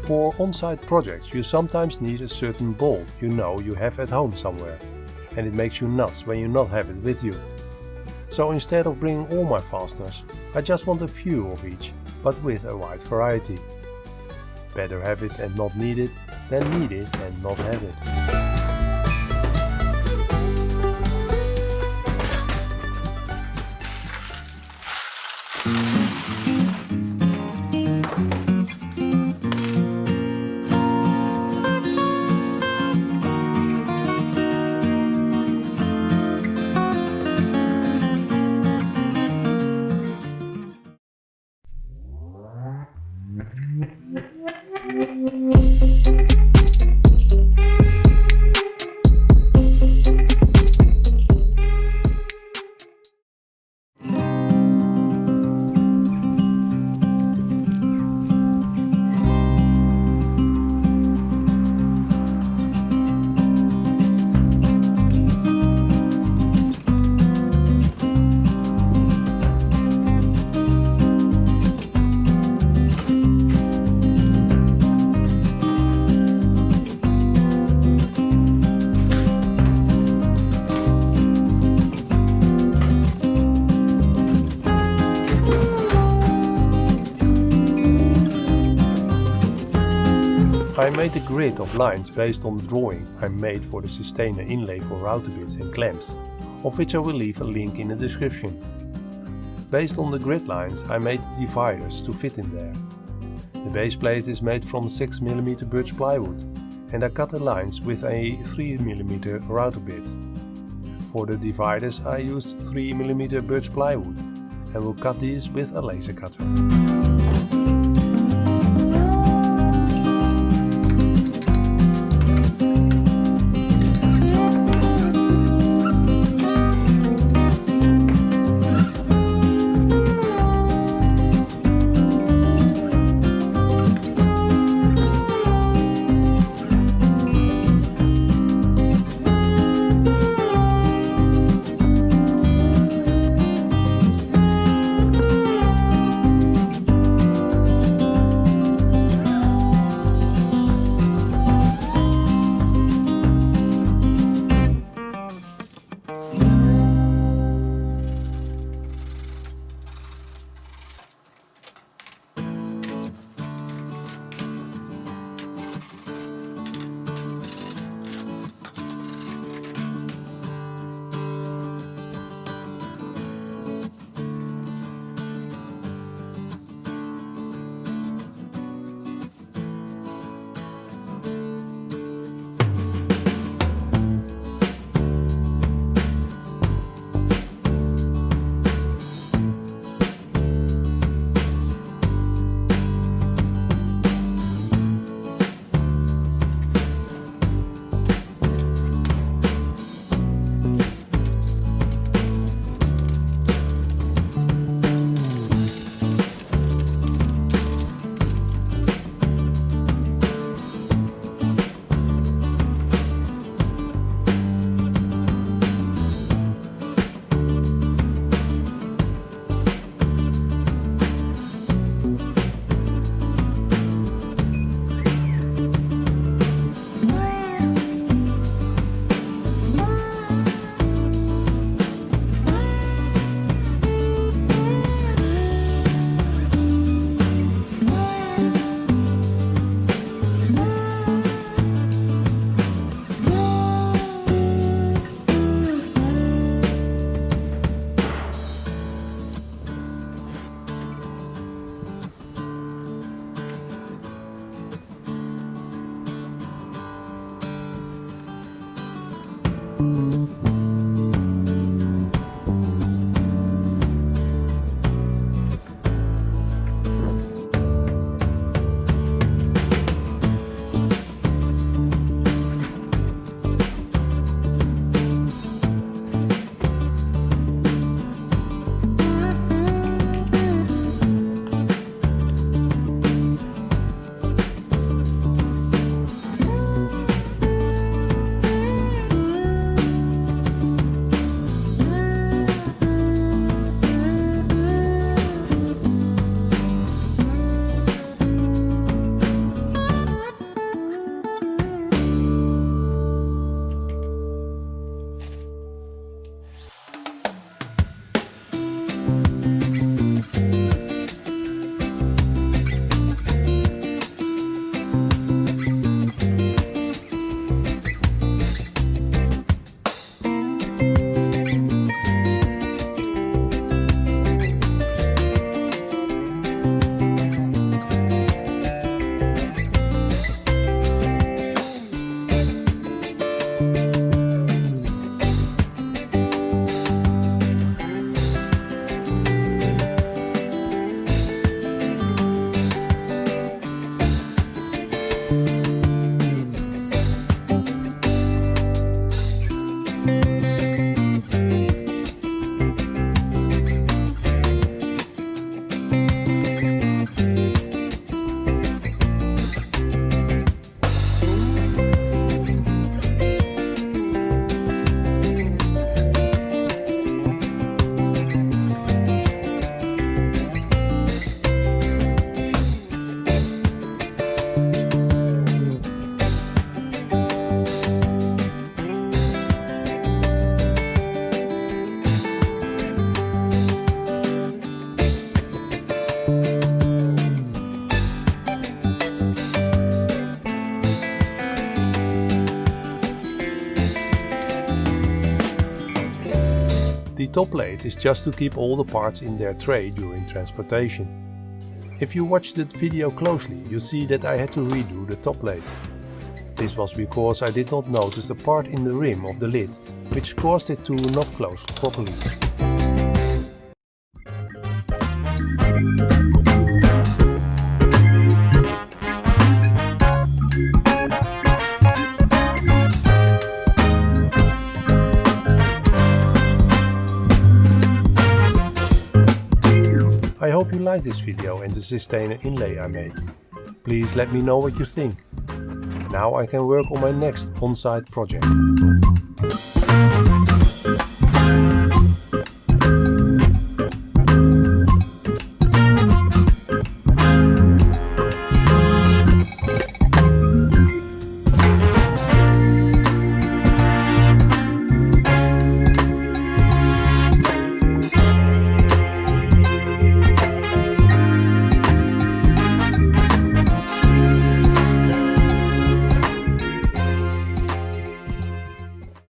For on-site projects you sometimes need a certain bolt you know you have at home somewhere, and it makes you nuts when you not have it with you. So instead of bringing all my fasteners, I just want a few of each, but with a wide variety. Better have it and not need it, than need it and not have it. I made a grid of lines based on the drawing I made for the Systainer inlay for router bits and clamps, of which I will leave a link in the description. Based on the grid lines I made the dividers to fit in there. The base plate is made from 6mm birch plywood, and I cut the lines with a 3mm router bit. For the dividers I used 3mm birch plywood and will cut these with a laser cutter. top plate is just to keep all the parts in their tray during transportation. If you watch the video closely, you see that I had to redo the top plate. This was because I did not notice the part in the rim of the lid, which caused it to not close properly. I hope you liked this video and the Systainer inlay I made. Please let me know what you think. Now I can work on my next on-site project.